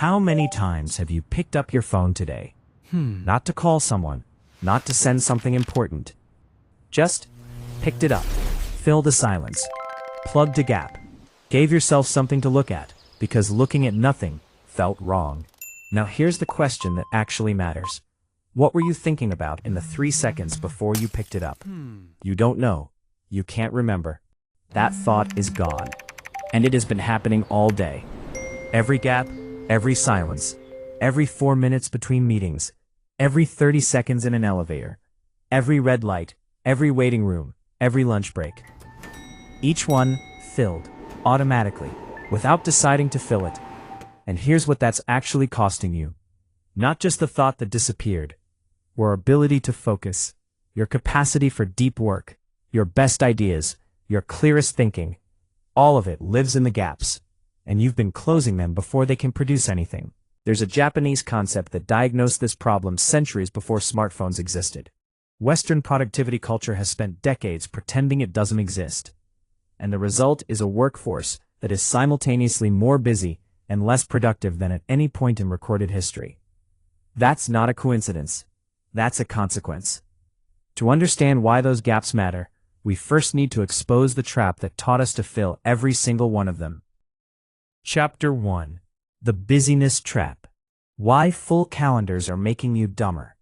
How many times have you picked up your phone today? Not to call someone, not to send something important. Just picked it up, filled the silence, plugged a gap, gave yourself something to look at, because looking at nothing felt wrong. Now here's the question that actually matters. What were you thinking about in the 3 seconds before you picked it up? You don't know. You can't remember. That thought is gone. And it has been happening all day. Every gap, every silence, every 4 minutes between meetings, every 30 seconds in an elevator, every red light, every waiting room, every lunch break. Each one filled, automatically, without deciding to fill it. And here's what that's actually costing you. Not just the thought that disappeared, your ability to focus, your capacity for deep work, your best ideas, your clearest thinking. All of it lives in the gaps, and you've been closing them before they can produce anything. There's a Japanese concept that diagnosed this problem centuries before smartphones existed. Western productivity culture has spent decades pretending it doesn't exist. And the result is a workforce that is simultaneously more busy and less productive than at any point in recorded history. That's not a coincidence. That's a consequence. To understand why those gaps matter, we first need to expose the trap that taught us to fill every single one of them. Chapter 1. The Busyness Trap. Why full calendars are making you dumber.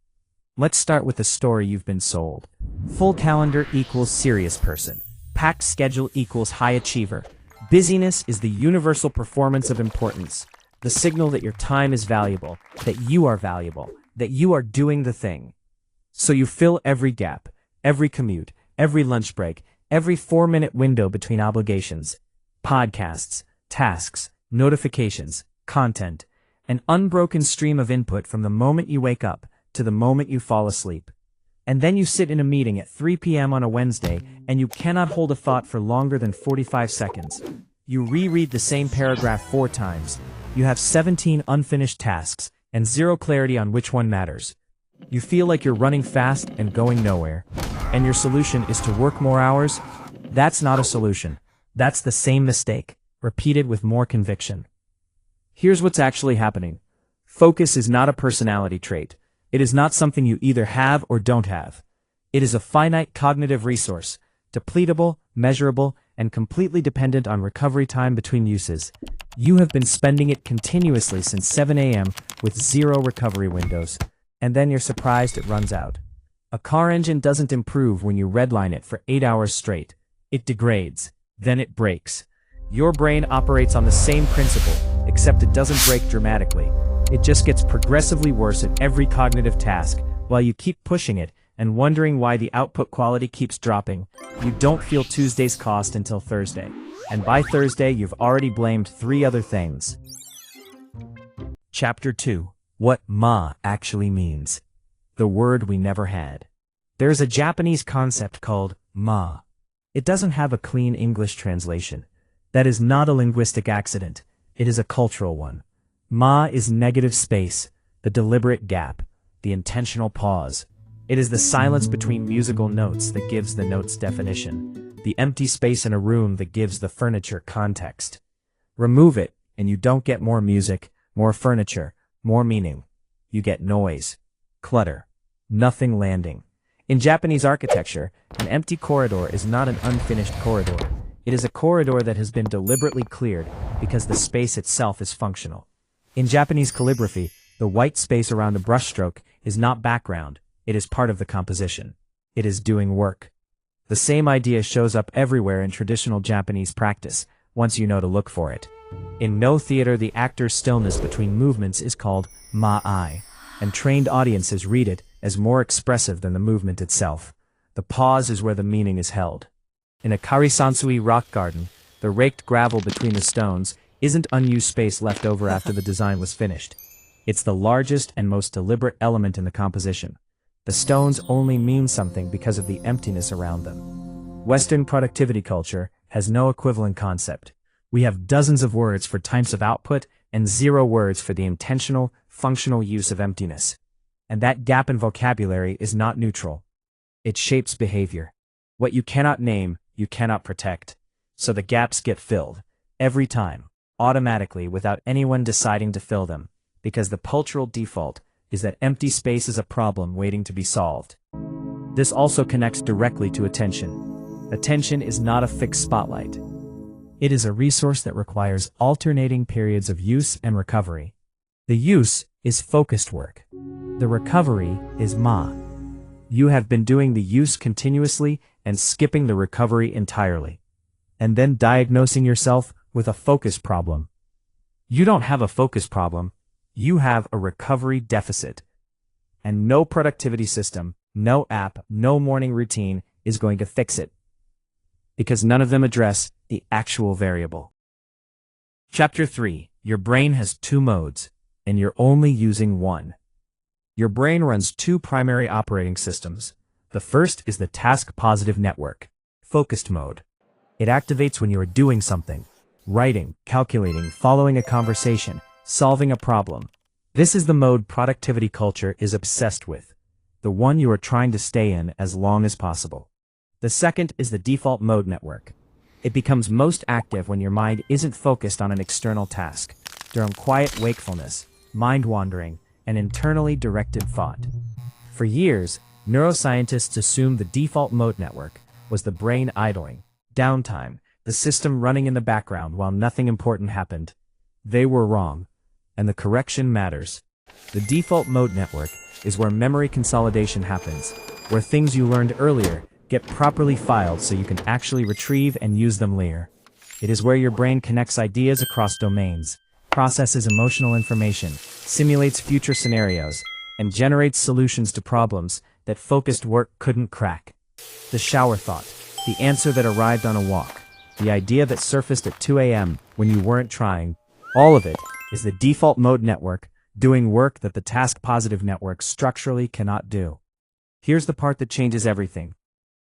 Let's start with the story you've been sold. Full calendar equals serious person. Packed schedule equals high achiever. Busyness is the universal performance of importance, the signal that your time is valuable, that you are doing the thing. So you fill every gap, every commute, every lunch break, every 4-minute window between obligations, podcasts, tasks, notifications, content, an unbroken stream of input from the moment you wake up to the moment you fall asleep. And then you sit in a meeting at 3 p.m. on a Wednesday and you cannot hold a thought for longer than 45 seconds. You reread the same paragraph 4 times. You have 17 unfinished tasks and zero clarity on which one matters. You feel like you're running fast and going nowhere. And your solution is to work more hours? That's not a solution. That's the same mistake, repeated with more conviction. Here's what's actually happening. Focus is not a personality trait. It is not something you either have or don't have. It is a finite cognitive resource, depletable, measurable, and completely dependent on recovery time between uses. You have been spending it continuously since 7 a.m. with zero recovery windows, and then you're surprised it runs out. A car engine doesn't improve when you redline it for 8 hours straight. It degrades, then it breaks. Your brain operates on the same principle, except it doesn't break dramatically. It just gets progressively worse at every cognitive task, while you keep pushing it and wondering why the output quality keeps dropping. You don't feel Tuesday's cost until Thursday, and by Thursday you've already blamed 3 other things. Chapter 2. What ma actually means. The word we never had. There's a Japanese concept called ma. It doesn't have a clean English translation. That is not a linguistic accident. It is a cultural one. Ma is negative space, the deliberate gap, the intentional pause. It is the silence between musical notes that gives the notes definition, the empty space in a room that gives the furniture context. Remove it, and you don't get more music, more furniture, more meaning. You get noise, clutter, nothing landing. In Japanese architecture, an empty corridor is not an unfinished corridor. It is a corridor that has been deliberately cleared because the space itself is functional. In Japanese calligraphy, the white space around a brushstroke is not background, it is part of the composition. It is doing work. The same idea shows up everywhere in traditional Japanese practice, once you know to look for it. In no theater, the actor's stillness between movements is called ma-ai, and trained audiences read it as more expressive than the movement itself. The pause is where the meaning is held. In a karisansui rock garden, the raked gravel between the stones isn't unused space left over after the design was finished. It's the largest and most deliberate element in the composition. The stones only mean something because of the emptiness around them. Western productivity culture has no equivalent concept. We have dozens of words for types of output and 0 words for the intentional, functional use of emptiness. And that gap in vocabulary is not neutral. It shapes behavior. What you cannot name, you cannot protect. So the gaps get filled, every time, automatically without anyone deciding to fill them. Because the cultural default is that empty space is a problem waiting to be solved. This also connects directly to attention. Attention is not a fixed spotlight. It is a resource that requires alternating periods of use and recovery. The use is focused work. The recovery is ma. You have been doing the use continuously and skipping the recovery entirely, and then diagnosing yourself with a focus problem. You don't have a focus problem, you have a recovery deficit. And no productivity system, no app, no morning routine is going to fix it. Because none of them address the actual variable. Chapter 3. Your brain has two modes, and you're only using one. Your brain runs two primary operating systems. The first is the task-positive network, focused mode. It activates when you are doing something, writing, calculating, following a conversation, solving a problem. This is the mode productivity culture is obsessed with, the one you are trying to stay in as long as possible. The second is the default mode network. It becomes most active when your mind isn't focused on an external task, during quiet wakefulness, mind wandering, and internally directed thought. For years, neuroscientists assumed the default mode network was the brain idling, downtime, the system running in the background while nothing important happened. They were wrong, and the correction matters. The default mode network is where memory consolidation happens, where things you learned earlier get properly filed so you can actually retrieve and use them later. It is where your brain connects ideas across domains, processes emotional information, simulates future scenarios, and generates solutions to problems that focused work couldn't crack. The shower thought, the answer that arrived on a walk, the idea that surfaced at 2 a.m. when you weren't trying, all of it is the default mode network doing work that the task-positive network structurally cannot do. Here's the part that changes everything.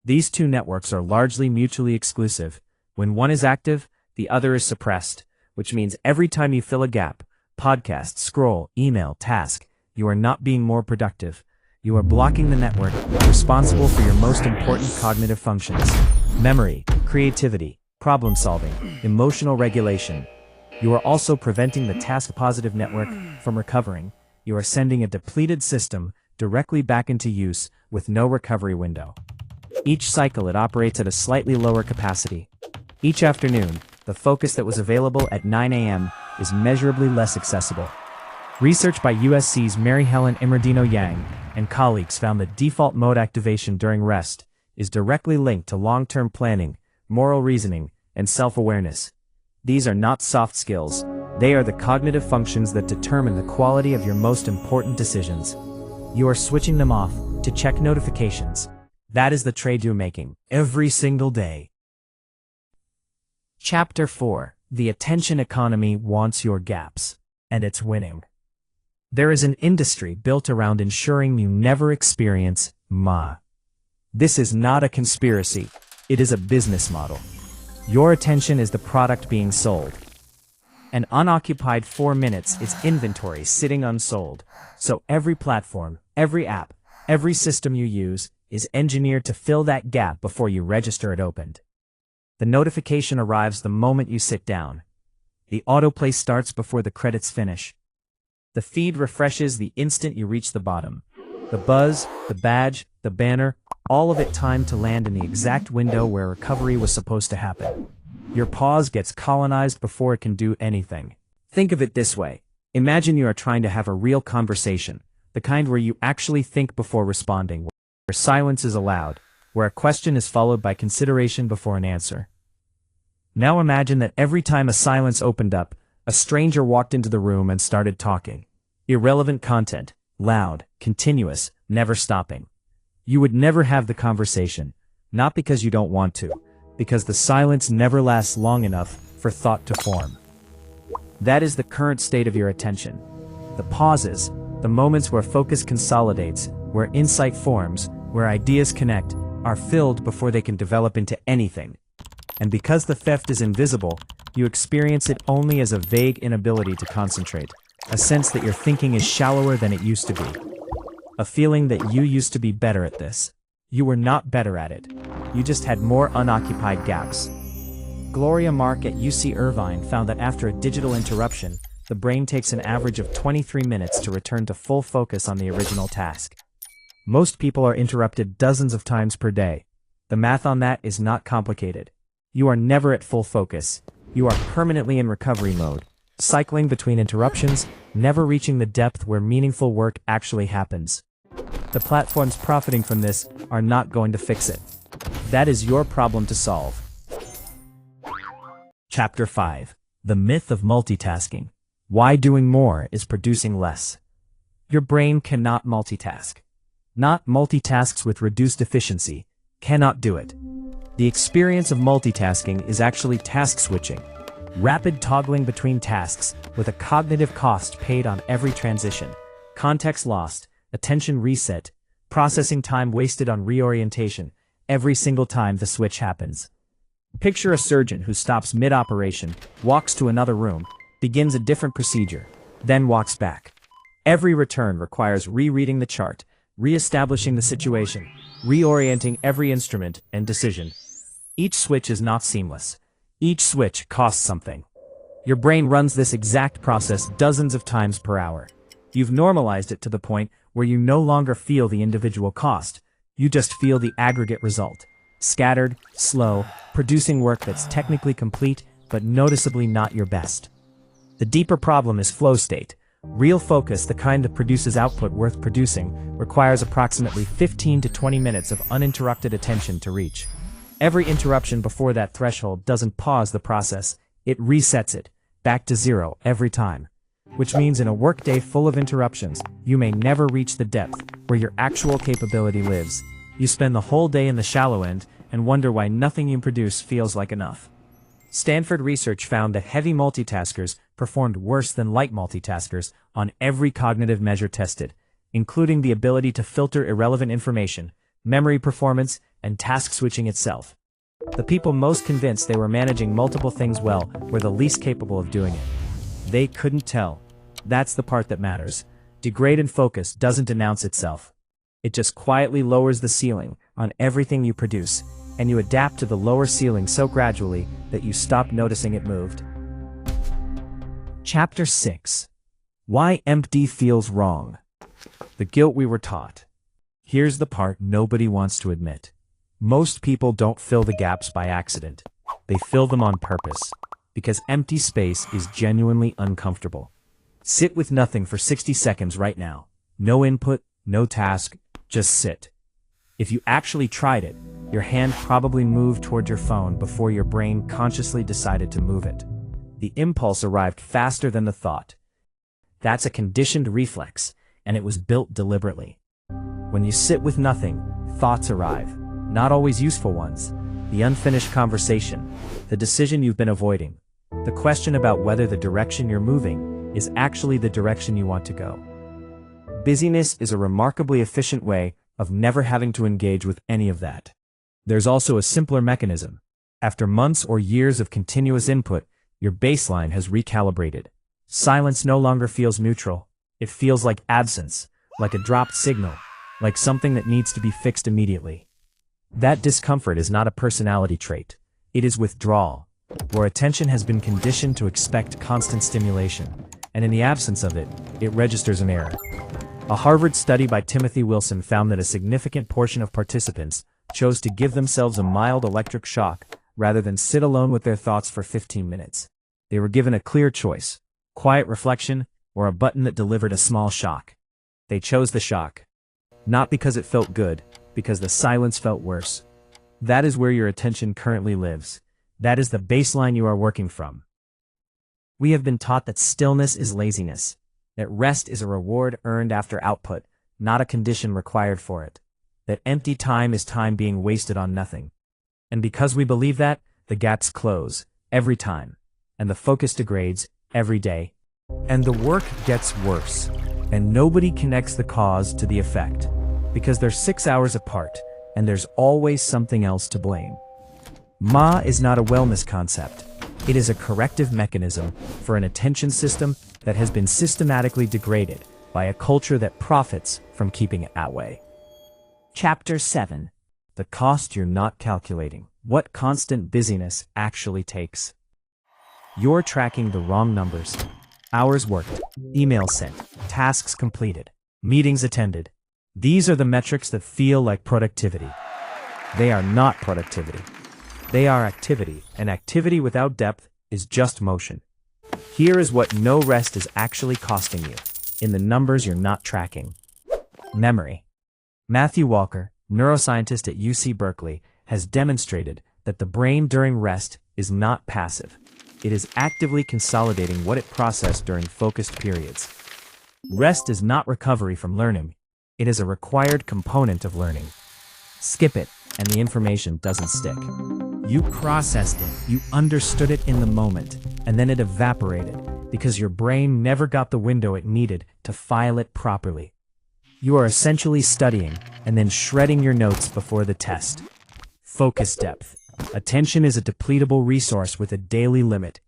These two networks are largely mutually exclusive. When one is active, the other is suppressed, which means every time you fill a gap, podcast, scroll, email, task, you are not being more productive. You are blocking the network responsible for your most important cognitive functions: memory, creativity, problem solving, emotional regulation. You are also preventing the task-positive network from recovering. You are sending a depleted system directly back into use with no recovery window. Each cycle it operates at a slightly lower capacity. Each afternoon, the focus that was available at 9 a.m. is measurably less accessible. Research by USC's Mary Helen Imerdino-Yang and colleagues found that default mode activation during rest is directly linked to long-term planning, moral reasoning, and self-awareness. These are not soft skills. They are the cognitive functions that determine the quality of your most important decisions. You are switching them off to check notifications. That is the trade you're making every single day. Chapter 4. The attention economy wants your gaps, and it's winning. There is an industry built around ensuring you never experience ma. This is not a conspiracy. It is a business model. Your attention is the product being sold. An unoccupied 4 minutes is inventory sitting unsold. So every platform, every app, every system you use is engineered to fill that gap before you register it opened. The notification arrives the moment you sit down. The autoplay starts before the credits finish. The feed refreshes the instant you reach the bottom. The buzz, the badge, the banner, all of it timed to land in the exact window where recovery was supposed to happen. Your pause gets colonized before it can do anything. Think of it this way. Imagine you are trying to have a real conversation, the kind where you actually think before responding, where silence is allowed, where a question is followed by consideration before an answer. Now imagine that every time a silence opened up, a stranger walked into the room and started talking. Irrelevant content, loud, continuous, never stopping. You would never have the conversation, not because you don't want to, because the silence never lasts long enough for thought to form. That is the current state of your attention. The pauses, the moments where focus consolidates, where insight forms, where ideas connect, are filled before they can develop into anything. And because the theft is invisible, you experience it only as a vague inability to concentrate, a sense that your thinking is shallower than it used to be. A feeling that you used to be better at this. You were not better at it. You just had more unoccupied gaps. Gloria Mark at UC Irvine found that after a digital interruption, the brain takes an average of 23 minutes to return to full focus on the original task. Most people are interrupted dozens of times per day. The math on that is not complicated. You are never at full focus. You are permanently in recovery mode, cycling between interruptions, never reaching the depth where meaningful work actually happens. The platforms profiting from this are not going to fix it. That is your problem to solve. Chapter 5. The Myth of Multitasking. Why doing more is producing less. Your brain cannot multitask. Not multitasks with reduced efficiency cannot do it. The experience of multitasking is actually task switching. Rapid toggling between tasks with a cognitive cost paid on every transition. Context lost, attention reset, processing time wasted on reorientation every single time the switch happens. Picture a surgeon who stops mid-operation, walks to another room, begins a different procedure, then walks back. Every return requires rereading the chart, re-establishing the situation, reorienting every instrument and decision. Each switch is not seamless. Each switch costs something. Your brain runs this exact process dozens of times per hour. You've normalized it to the point where you no longer feel the individual cost. You just feel the aggregate result. Scattered, slow, producing work that's technically complete, but noticeably not your best. The deeper problem is flow state. Real focus, the kind that produces output worth producing, requires approximately 15 to 20 minutes of uninterrupted attention to reach. Every interruption before that threshold doesn't pause the process, it resets it, back to zero every time. Which means in a workday full of interruptions, you may never reach the depth where your actual capability lives. You spend the whole day in the shallow end and wonder why nothing you produce feels like enough. Stanford research found that heavy multitaskers performed worse than light multitaskers on every cognitive measure tested, including the ability to filter irrelevant information, memory performance, and task switching itself. The people most convinced they were managing multiple things well were the least capable of doing it. They couldn't tell. That's the part that matters. Degrade in focus doesn't announce itself. It just quietly lowers the ceiling on everything you produce, and you adapt to the lower ceiling so gradually that you stop noticing it moved. Chapter 6. Why empty feels wrong. The guilt we were taught. Here's the part nobody wants to admit. Most people don't fill the gaps by accident. They fill them on purpose, because empty space is genuinely uncomfortable. Sit with nothing for 60 seconds right now. No input, no task, just sit. If you actually tried it, your hand probably moved toward your phone before your brain consciously decided to move it. The impulse arrived faster than the thought. That's a conditioned reflex, and it was built deliberately. When you sit with nothing, thoughts arrive, not always useful ones. The unfinished conversation, the decision you've been avoiding, the question about whether the direction you're moving is actually the direction you want to go. Busyness is a remarkably efficient way of never having to engage with any of that. There's also a simpler mechanism. After months or years of continuous input, your baseline has recalibrated. Silence no longer feels neutral. It feels like absence, like a dropped signal, like something that needs to be fixed immediately. That discomfort is not a personality trait. It is withdrawal, where attention has been conditioned to expect constant stimulation, and in the absence of it, it registers an error. A Harvard study by Timothy Wilson found that a significant portion of participants chose to give themselves a mild electric shock rather than sit alone with their thoughts for 15 minutes. They were given a clear choice: quiet reflection or a button that delivered a small shock. They chose the shock. Not because it felt good, because the silence felt worse. That is where your attention currently lives. That is the baseline you are working from. We have been taught that stillness is laziness, that rest is a reward earned after output, not a condition required for it, that empty time is time being wasted on nothing. And because we believe that, the gaps close, every time, and the focus degrades, every day. And the work gets worse, and nobody connects the cause to the effect, because they're 6 hours apart, and there's always something else to blame. Ma is not a wellness concept. It is a corrective mechanism for an attention system that has been systematically degraded by a culture that profits from keeping it that way. Chapter 7. The cost you're not calculating. What constant busyness actually takes. You're tracking the wrong numbers. Hours worked, emails sent, tasks completed, meetings attended. These are the metrics that feel like productivity. They are not productivity. They are activity, and activity without depth is just motion. Here is what no rest is actually costing you, in the numbers you're not tracking. Memory. Matthew Walker, neuroscientist at UC Berkeley, has demonstrated that the brain during rest is not passive. It is actively consolidating what it processed during focused periods. Rest is not recovery from learning. It is a required component of learning. Skip it, and the information doesn't stick. You processed it, you understood it in the moment, and then it evaporated because your brain never got the window it needed to file it properly. You are essentially studying and then shredding your notes before the test. Focus depth. Attention is a depletable resource with a daily limit.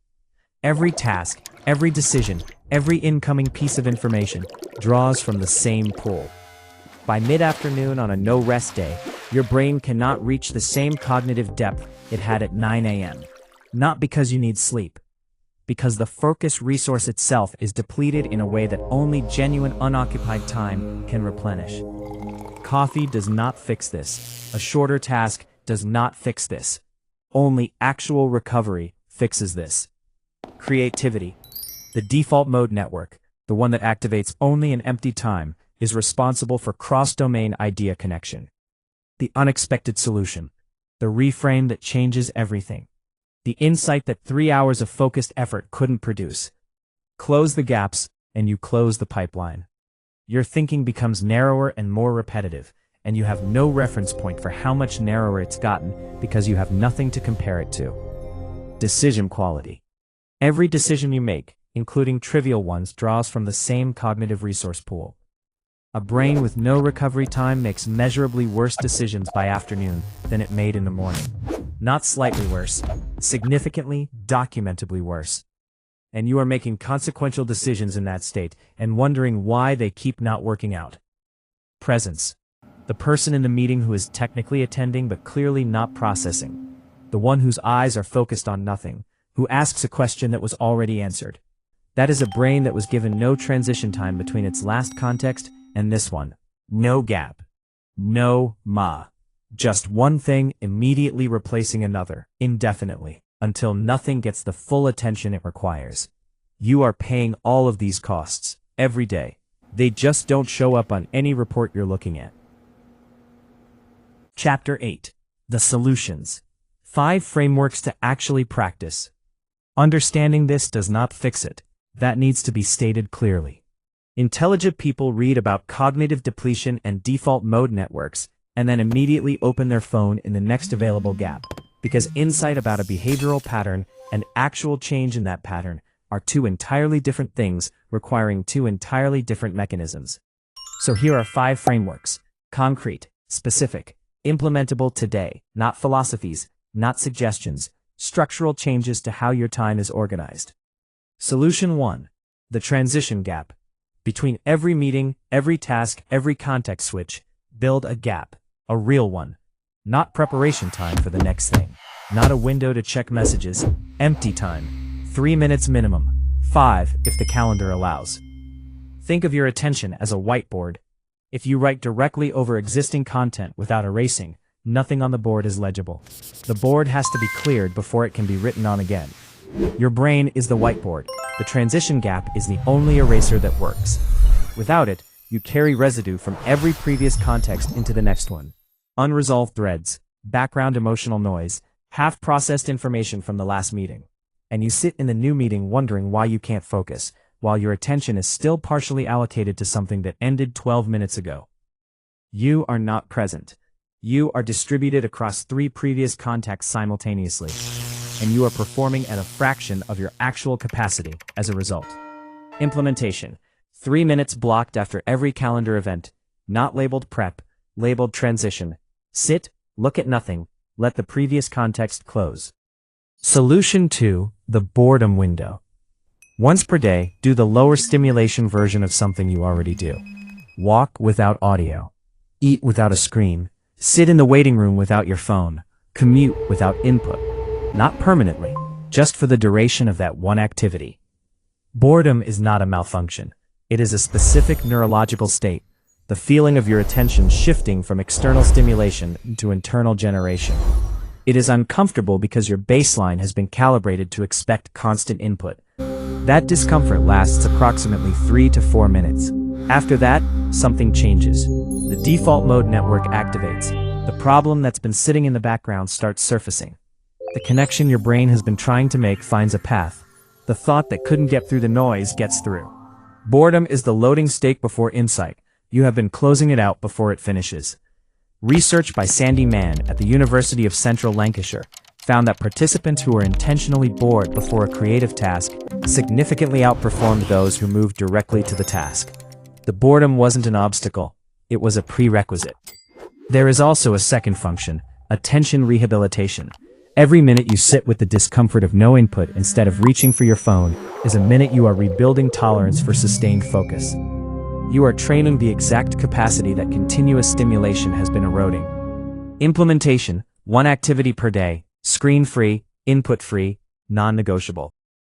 Every task, every decision, every incoming piece of information draws from the same pool. By mid-afternoon on a no-rest day, your brain cannot reach the same cognitive depth it had at 9 a.m. Not because you need sleep, because the focus resource itself is depleted in a way that only genuine unoccupied time can replenish. Coffee does not fix this. A shorter task does not fix this. Only actual recovery fixes this. Creativity. The default mode network, the one that activates only in empty time, is responsible for cross-domain idea connection. The unexpected solution. The reframe that changes everything. The insight that 3 hours of focused effort couldn't produce. Close the gaps, and you close the pipeline. Your thinking becomes narrower and more repetitive, and you have no reference point for how much narrower it's gotten because you have nothing to compare it to. Decision quality. Every decision you make, including trivial ones, draws from the same cognitive resource pool. A brain with no recovery time makes measurably worse decisions by afternoon than it made in the morning. Not slightly worse, significantly, documentably worse. And you are making consequential decisions in that state and wondering why they keep not working out. Presence. The person in the meeting who is technically attending but clearly not processing. The one whose eyes are focused on nothing, who asks a question that was already answered. That is a brain that was given no transition time between its last context and this one. No gap. No ma. Just one thing immediately replacing another, indefinitely, until nothing gets the full attention it requires. You are paying all of these costs, every day. They just don't show up on any report you're looking at. Chapter 8. The Solutions. 5 frameworks to actually practice. Understanding this does not fix it. That needs to be stated clearly. Intelligent people read about cognitive depletion and default mode networks, and then immediately open their phone in the next available gap, because insight about a behavioral pattern and actual change in that pattern are 2 entirely different things requiring 2 entirely different mechanisms. So here are 5 frameworks: concrete, specific, implementable today, not philosophies, not suggestions, structural changes to how your time is organized. Solution 1. The transition gap. Between every meeting, every task, every context switch, build a gap, a real one. Not preparation time for the next thing. Not a window to check messages, empty time. 3 minutes minimum, 5 if the calendar allows. Think of your attention as a whiteboard. If you write directly over existing content without erasing, nothing on the board is legible. The board has to be cleared before it can be written on again. Your brain is the whiteboard. The transition gap is the only eraser that works. Without it, you carry residue from every previous context into the next one. Unresolved threads, background emotional noise, half-processed information from the last meeting. And you sit in the new meeting wondering why you can't focus, while your attention is still partially allocated to something that ended 12 minutes ago. You are not present. You are distributed across 3 previous contexts simultaneously, and you are performing at a fraction of your actual capacity as a result. Implementation. 3 minutes blocked after every calendar event, not labeled prep, labeled transition. Sit, look at nothing, let the previous context close. Solution 2. The boredom window. Once per day, do the lower stimulation version of something you already do. Walk without audio. Eat without a screen. Sit in the waiting room without your phone. Commute without input. Not permanently, just for the duration of that one activity. Boredom is not a malfunction. It is a specific neurological state, the feeling of your attention shifting from external stimulation to internal generation. It is uncomfortable because your baseline has been calibrated to expect constant input. That discomfort lasts approximately 3 to 4 minutes. After that, something changes. The default mode network activates. The problem that's been sitting in the background starts surfacing. The connection your brain has been trying to make finds a path. The thought that couldn't get through the noise gets through. Boredom is the loading state before insight. You have been closing it out before it finishes. Research by Sandy Mann at the University of Central Lancashire found that participants who were intentionally bored before a creative task significantly outperformed those who moved directly to the task. The boredom wasn't an obstacle, it was a prerequisite. There is also a second function, attention rehabilitation. Every minute you sit with the discomfort of no input instead of reaching for your phone is a minute you are rebuilding tolerance for sustained focus. You are training the exact capacity that continuous stimulation has been eroding. Implementation: 1 activity per day, screen-free, input-free, non-negotiable.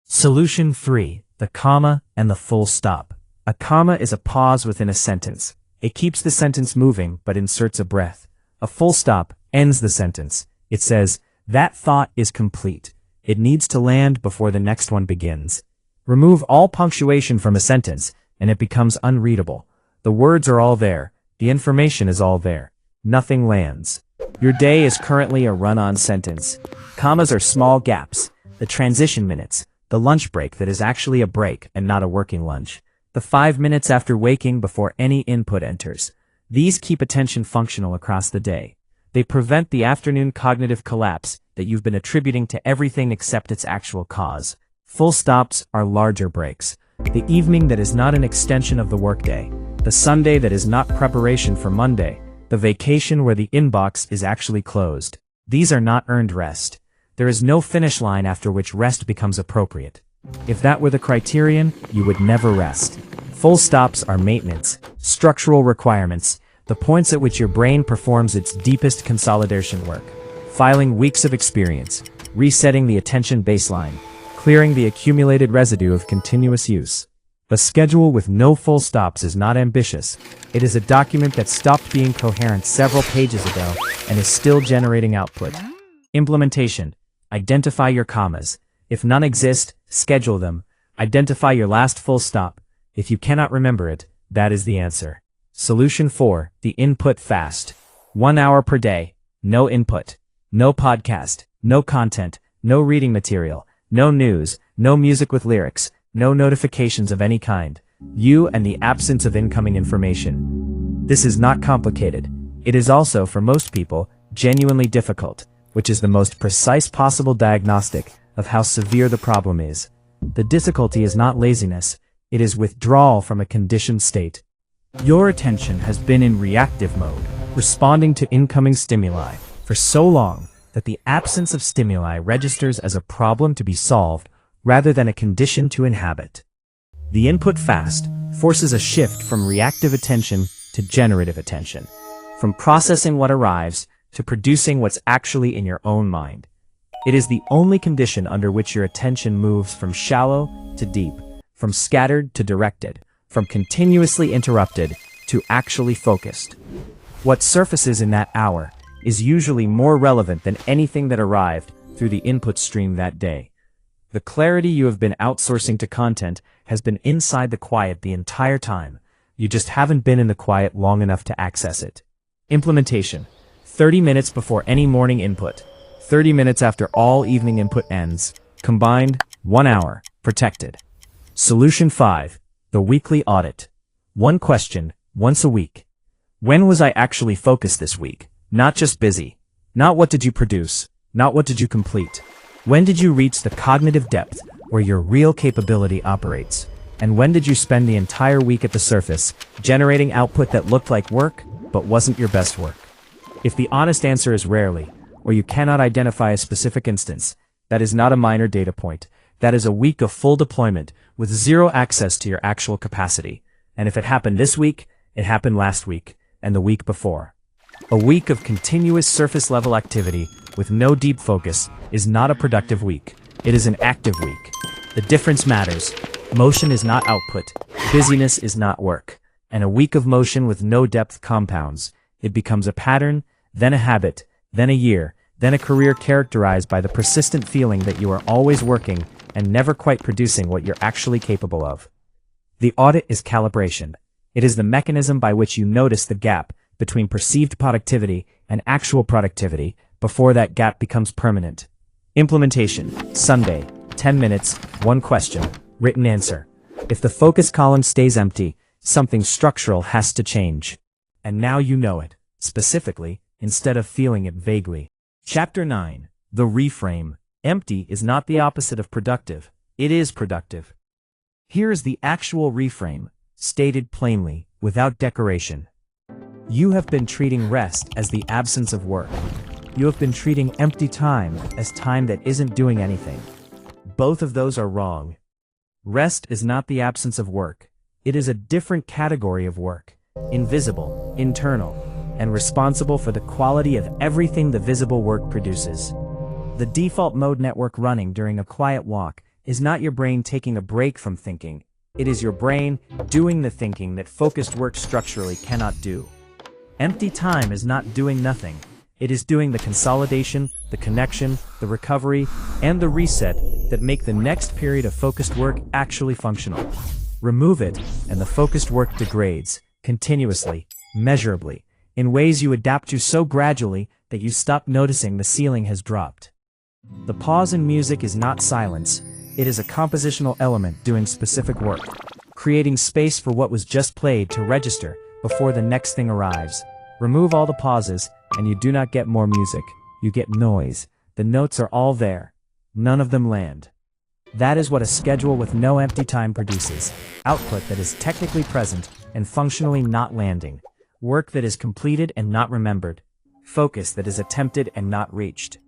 Solution 3: the comma and the full stop. A comma is a pause within a sentence. It keeps the sentence moving but inserts a breath. A full stop ends the sentence. It says, "That thought is complete. It needs to land before the next one begins." Remove all punctuation from a sentence, and it becomes unreadable. The words are all there. The information is all there. Nothing lands. Your day is currently a run-on sentence. Commas are small gaps, the transition minutes, the lunch break that is actually a break and not a working lunch, the 5 minutes after waking before any input enters. These keep attention functional across the day. They prevent the afternoon cognitive collapse that you've been attributing to everything except its actual cause. Full stops are larger breaks. The evening that is not an extension of the workday. The Sunday that is not preparation for Monday. The vacation where the inbox is actually closed. These are not earned rest. There is no finish line after which rest becomes appropriate. If that were the criterion, you would never rest. Full stops are maintenance, structural requirements, the points at which your brain performs its deepest consolidation work. Filing weeks of experience, resetting the attention baseline, clearing the accumulated residue of continuous use. A schedule with no full stops is not ambitious. It is a document that stopped being coherent several pages ago and is still generating output. Implementation: identify your commas. If none exist, schedule them. Identify your last full stop. If you cannot remember it, that is the answer. Solution 4: the input fast. 1 hour per day. No input. No podcast. No content. No reading material. No news. No music with lyrics. No notifications of any kind. You and the absence of incoming information. This is not complicated. It is also, for most people, genuinely difficult, which is the most precise possible diagnostic of how severe the problem is. The difficulty is not laziness, it is withdrawal from a conditioned state. Your attention has been in reactive mode, responding to incoming stimuli, for so long that the absence of stimuli registers as a problem to be solved rather than a condition to inhabit. The input fast forces a shift from reactive attention to generative attention, from processing what arrives to producing what's actually in your own mind. It is the only condition under which your attention moves from shallow to deep, from scattered to directed, from continuously interrupted to actually focused. What surfaces in that hour is usually more relevant than anything that arrived through the input stream that day. The clarity you have been outsourcing to content has been inside the quiet the entire time. You just haven't been in the quiet long enough to access it. Implementation: 30 minutes before any morning input, 30 minutes after all evening input ends, combined 1 hour, protected. Solution 5: the weekly audit. 1 question, once a week. When was I actually focused this week? Not just busy. Not what did you produce. Not what did you complete. When did you reach the cognitive depth where your real capability operates? And when did you spend the entire week at the surface, generating output that looked like work, but wasn't your best work? If the honest answer is rarely, or you cannot identify a specific instance, that is not a minor data point. That is a week of full deployment with zero access to your actual capacity. And if it happened this week, it happened last week, and the week before. A week of continuous surface-level activity with no deep focus is not a productive week. It is an active week. The difference matters. Motion is not output, busyness is not work, and a week of motion with no depth compounds. It becomes a pattern, then a habit, then a year, then a career characterized by the persistent feeling that you are always working and never quite producing what you're actually capable of. The audit is calibration. It is the mechanism by which you notice the gap between perceived productivity and actual productivity before that gap becomes permanent. Implementation. Sunday, 10 minutes, 1 question, written answer. If the focus column stays empty, something structural has to change. And now you know it, specifically, instead of feeling it vaguely. Chapter 9. The Reframe. Empty is not the opposite of productive. It is productive. Here is the actual reframe, stated plainly, without decoration. You have been treating rest as the absence of work. You have been treating empty time as time that isn't doing anything. Both of those are wrong. Rest is not the absence of work. It is a different category of work, invisible, internal, and responsible for the quality of everything the visible work produces. The default mode network running during a quiet walk is not your brain taking a break from thinking. It is your brain doing the thinking that focused work structurally cannot do. Empty time is not doing nothing. It is doing the consolidation, the connection, the recovery, and the reset that make the next period of focused work actually functional. Remove it, and the focused work degrades, continuously, measurably, in ways you adapt to so gradually that you stop noticing the ceiling has dropped. The pause in music is not silence. It is a compositional element doing specific work, creating space for what was just played to register before the next thing arrives. Remove all the pauses, and you do not get more music. You get noise. The notes are all there. None of them land. That is what a schedule with no empty time produces. Output that is technically present and functionally not landing. Work that is completed and not remembered. Focus that is attempted and not reached.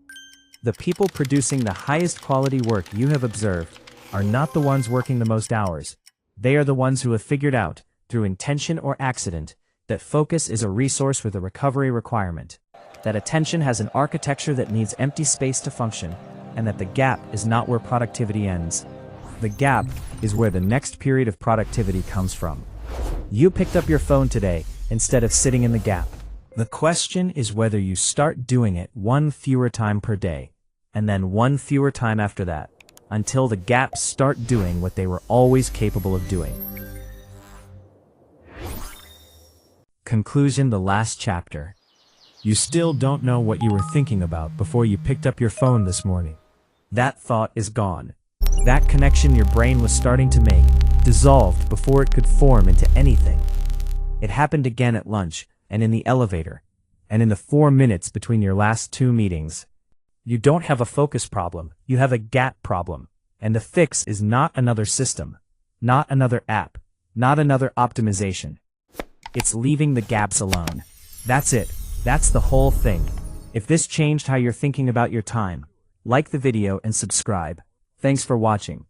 The people producing the highest quality work you have observed are not the ones working the most hours. They are the ones who have figured out, through intention or accident, that focus is a resource with a recovery requirement, that attention has an architecture that needs empty space to function, and that the gap is not where productivity ends. The gap is where the next period of productivity comes from. You picked up your phone today instead of sitting in the gap. The question is whether you start doing it one fewer time per day, and then one fewer time after that, until the gaps start doing what they were always capable of doing. Conclusion. The last chapter. You still don't know what you were thinking about before you picked up your phone this morning. That thought is gone. That connection your brain was starting to make dissolved before it could form into anything. It happened again at lunch, and in the elevator, and in the 4 minutes between your last 2 meetings. You don't have a focus problem, you have a gap problem. And the fix is not another system, not another app, not another optimization. It's leaving the gaps alone. That's it. That's the whole thing. If this changed how you're thinking about your time, like the video and subscribe. Thanks for watching.